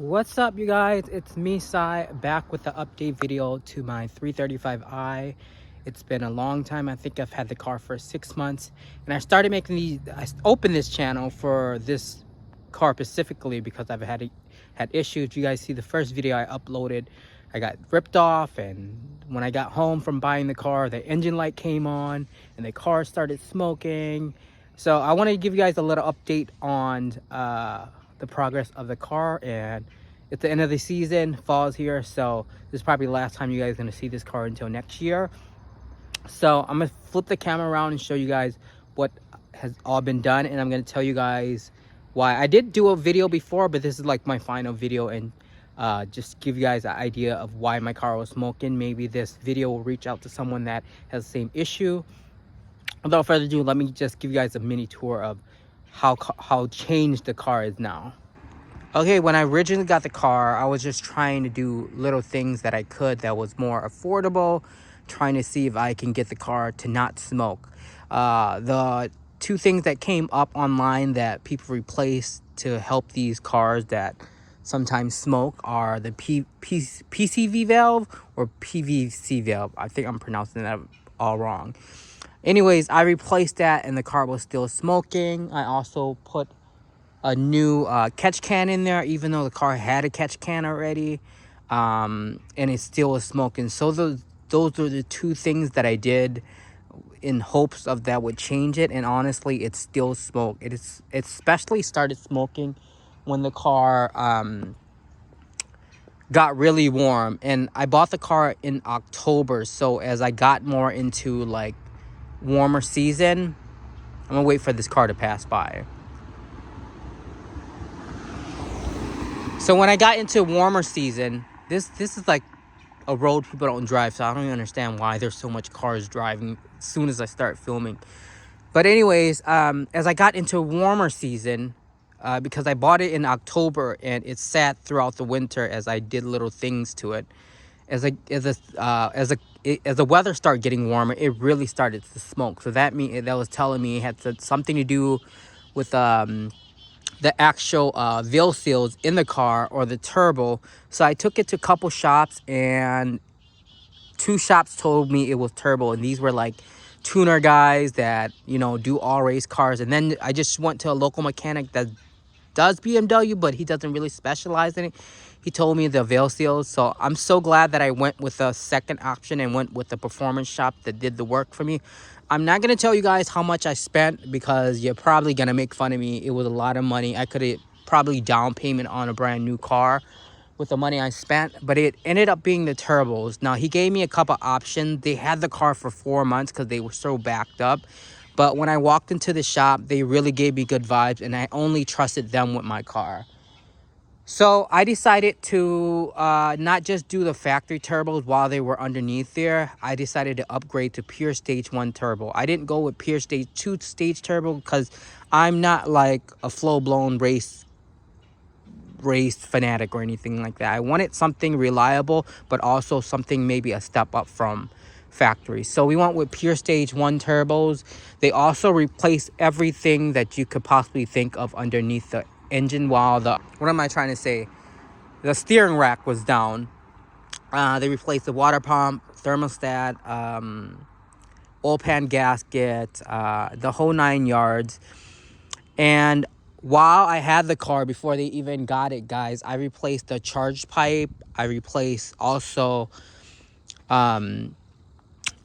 What's up, you guys? It's me, Sai, back with the update video to my 335i. It's been a long time. I think I've had the car for 6 months, and I opened this channel for this car specifically because I've had issues. You guys see the first video I uploaded, I got ripped off, and when I got home from buying the car, the engine light came on and the car started smoking. So I want to give you guys a little update on the progress of the car. And it's the end of the season, fall's here, so this is probably the last time you guys are going to see this car until next year. So I'm gonna flip the camera around and show you guys what has all been done, and I'm gonna tell you guys why. I did do a video before, but this is like my final video, and just give you guys an idea of why my car was smoking. Maybe this video will reach out to someone that has the same issue. Without further ado, let me just give you guys a mini tour of how changed the car is now. Okay, when I originally got the car, I was just trying to do little things that I could that was more affordable, trying to see if I can get the car to not smoke. The two things that came up online that people replaced to help these cars that sometimes smoke are the PCV valve or PVC valve. I think I'm pronouncing that all wrong. Anyways, I replaced that and the car was still smoking. I also put a new catch can in there, even though the car had a catch can already, and it still was smoking. So those are the two things that I did in hopes of that would change it, and honestly, it still smoked. It especially started smoking when the car got really warm, and I bought the car in October. So as I got more into like warmer season, I'm gonna wait for this car to pass by. So when I got into warmer season, this is like a road people don't drive, so I don't even understand why there's so much cars driving as soon as I start filming. But anyways, as I got into warmer season, because I bought it in October and it sat throughout the winter as I did little things to it. As the weather started getting warmer, it really started to smoke. So that was telling me it had something to do with the actual veil seals in the car or the turbo. So I took it to a couple shops, and two shops told me it was turbo, and these were like tuner guys that, you know, do all race cars. And then I just went to a local mechanic that does BMW, but he doesn't really specialize in it. He told me the veil seals. So I'm so glad that I went with a second option and went with the performance shop that did the work for me. I'm not going to tell you guys how much I spent because you're probably going to make fun of me. It was a lot of money. I could have probably down payment on a brand new car with the money I spent, but it ended up being the turbos. Now, he gave me a couple options. They had the car for 4 months because they were so backed up. But when I walked into the shop, they really gave me good vibes, and I only trusted them with my car. So I decided to not just do the factory turbos while they were underneath there. I decided to upgrade to pure stage 1 turbo. I didn't go with pure stage 2 stage turbo because I'm not like a full-blown race fanatic or anything like that. I wanted something reliable, but also something maybe a step up from factory. So we went with pure stage 1 turbos. They also replaced everything that you could possibly think of underneath the engine while the steering rack was down. They replaced the water pump, thermostat, oil pan gasket, the whole 9 yards. And while I had the car, before they even got it, guys, I replaced the charge pipe. I replaced also, I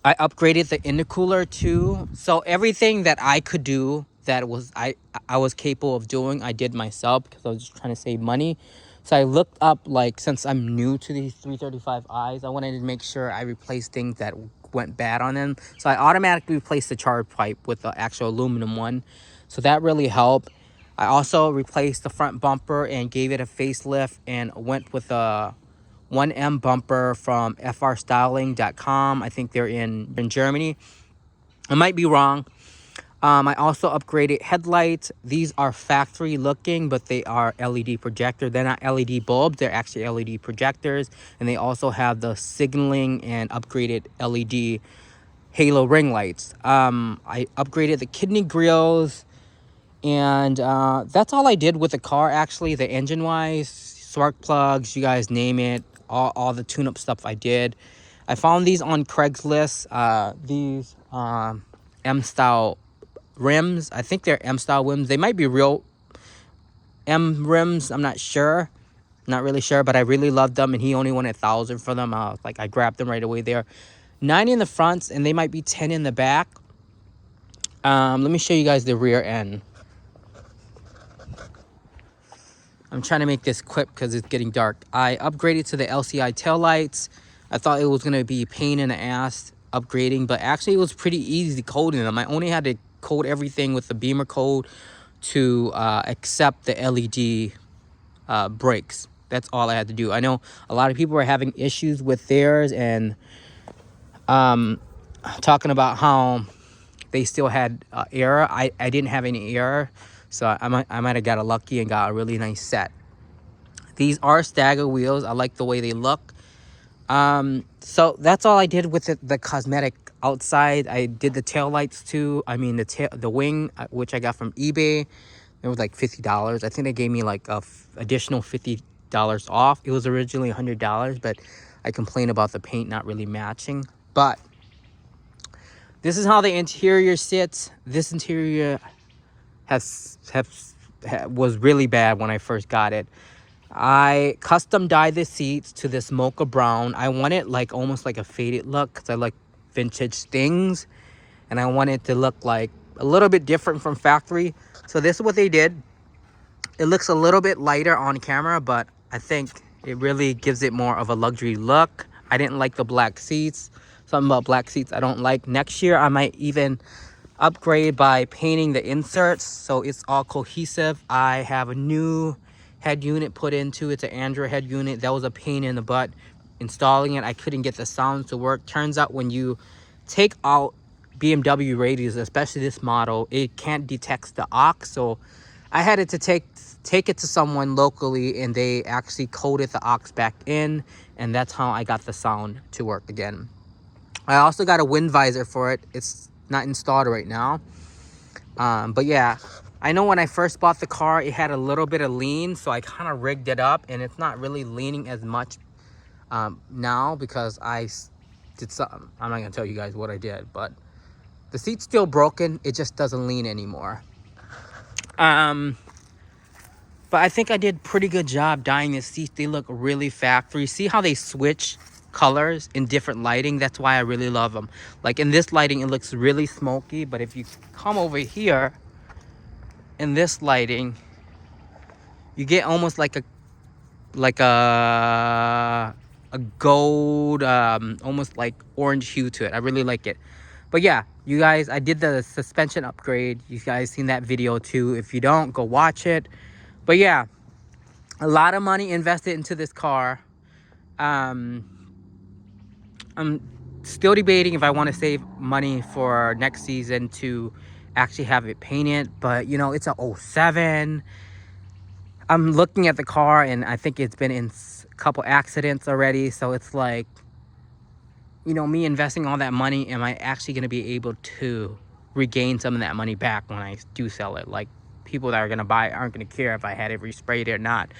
upgraded the intercooler too. So everything that I could do that was I was capable of doing, I did myself because I was just trying to save money. So I looked up, like, since I'm new to these 335i's, I wanted to make sure I replaced things that went bad on them. So I automatically replaced the charge pipe with the actual aluminum one. So that really helped. I also replaced the front bumper and gave it a facelift and went with a 1M bumper from frstyling.com. I think they're in Germany. I might be wrong. I also upgraded headlights. These are factory looking, but they are LED projector. They're not LED bulbs. They're actually LED projectors. And they also have the signaling and upgraded LED halo ring lights. I upgraded the kidney grills. And that's all I did with the car, actually, the engine-wise. spark plugs, you guys name it, all the tune-up stuff I did. I found these on Craigslist. These M-style rims. I think they're M-style rims. They might be real M rims. I'm not sure. Not really sure, but I really loved them, and he only wanted 1,000 for them. I grabbed them right away there. 90 in the fronts, and they might be 10 in the back. Let me show you guys the rear end. I'm trying to make this quick because it's getting dark. I upgraded to the LCI taillights. I thought it was going to be a pain in the ass upgrading, but actually it was pretty easy coding them. I only had to code everything with the Beamer code to accept the LED brakes. That's all I had to do. I know a lot of people are having issues with theirs and talking about how they still had error. I didn't have any error, so I might have got lucky and got a really nice set. These are stagger wheels. I like the way they look. So that's all I did with the cosmetic outside. I did the tail lights too. I mean the wing, which I got from eBay. It was like $50. I think they gave me like a additional $50 off. It was originally $100, but I complained about the paint not really matching. But this is how the interior sits. This interior was really bad when I first got it. I custom dyed the seats to this mocha brown. I want it like almost like a faded look because I like vintage things, and I want it to look like a little bit different from factory. So this is what they did. It looks a little bit lighter on camera, but I think it really gives it more of a luxury look. I didn't like the black seats. Something about black seats I don't like. Next year I might even upgrade by painting the inserts so it's all cohesive. I have a new head unit put into it. It's an Android head unit. That was a pain in the butt installing it. I couldn't get the sounds to work. Turns out when you take out BMW radios, especially this model, it can't detect the aux. So I had to take it to someone locally, and they actually coded the aux back in, and that's how I got the sound to work again. I also got a wind visor for it. It's not installed right now. But yeah, I know when I first bought the car, it had a little bit of lean, so I kind of rigged it up, and it's not really leaning as much now because I did something. I'm not gonna tell you guys what I did, but the seat's still broken. It just doesn't lean anymore. But I think I did a pretty good job dyeing the seats. They look really factory. See how they switch colors in different lighting? That's why I really love them. Like in this lighting, it looks really smoky, but if you come over here in this lighting, you get almost like a gold, almost like orange hue to it. I really like it. But yeah, you guys, I did the suspension upgrade. You guys seen that video too. If you don't, go watch it. But yeah, a lot of money invested into this car. I'm still debating if I want to save money for next season to actually have it painted. But you know, it's a 07. I'm looking at the car, and I think it's been in a couple accidents already. So it's like, you know, me investing all that money, am I actually going to be able to regain some of that money back when I do sell it? Like, people that are going to buy it aren't going to care if I had it resprayed or not.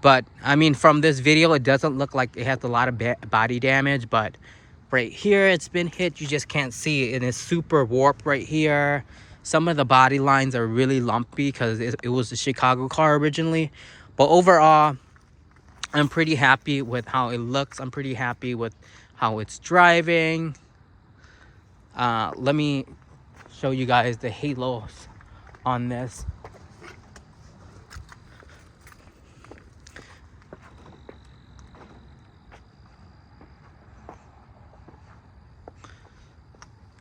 But I mean, from this video, it doesn't look like it has a lot of body damage, but right here it's been hit. You just can't see it, and it's super warped right here. Some of the body lines are really lumpy because it was a Chicago car originally. But overall, I'm pretty happy with how it looks. I'm pretty happy with how it's driving. Let me show you guys the halos on this.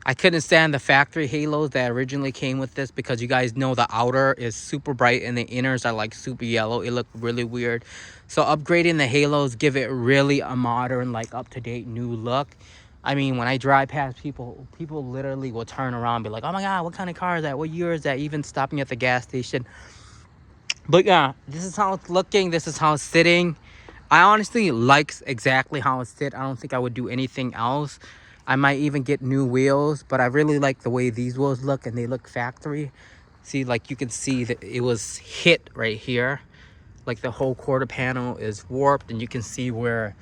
I couldn't stand the factory halos that originally came with this because you guys know the outer is super bright and the inners are like super yellow. It looked really weird. So upgrading the halos give it really a modern, like up-to-date new look. I mean, when I drive past people literally will turn around and be like, oh my God, what kind of car is that? What year is that? Even stopping at the gas station. But yeah, this is how it's looking. This is how it's sitting. I honestly like exactly how it sits. I don't think I would do anything else. I might even get new wheels, but I really like the way these wheels look, and they look factory. See, like you can see that it was hit right here. like the whole quarter panel is warped, and you can see where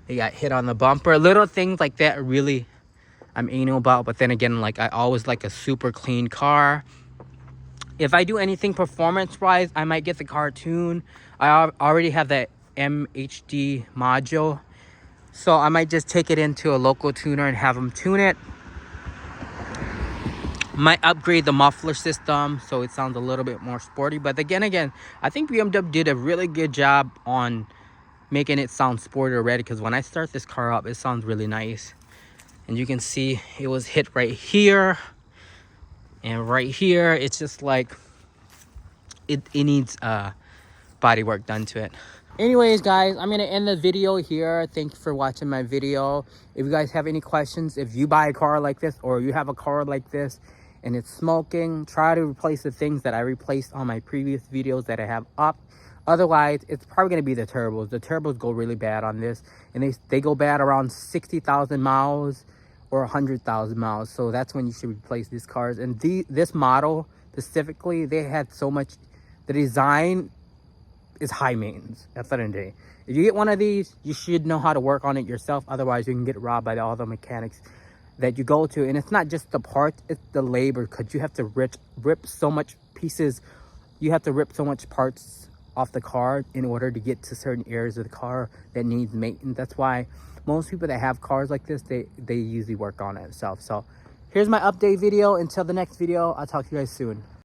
they got hit on the bumper. Little things like that really I'm anal about, but then again, like, I always like a super clean car. If I do anything performance wise, I might get the car tuned. I already have that MHD module, so I might just take it into a local tuner and have them tune it. Might upgrade the muffler system so it sounds a little bit more sporty. But again, I think BMW did a really good job on making it sound sporty already, because when I start this car up, it sounds really nice. And you can see it was hit right here and right here. It's just like it needs body work done to it. Anyways, guys, I'm gonna end the video here. Thank you for watching my video. If you guys have any questions, if you buy a car like this or you have a car like this and it's smoking, try to replace the things that I replaced on my previous videos that I have up. Otherwise, it's probably going to be the turbos. The turbos go really bad on this, and they go bad around 60,000 miles or 100,000 miles. So that's when you should replace these cars. And this model specifically, they had so much, the design is high maintenance at the end of the day. If you get one of these, you should know how to work on it yourself. Otherwise, you can get robbed by all the mechanics that you go to. And it's not just the parts, it's the labor, because you have to rip so much pieces. You have to rip so much parts off the car in order to get to certain areas of the car that needs maintenance. That's why most people that have cars like this, they usually work on it themselves. So here's my update video. Until the next video, I'll talk to you guys soon.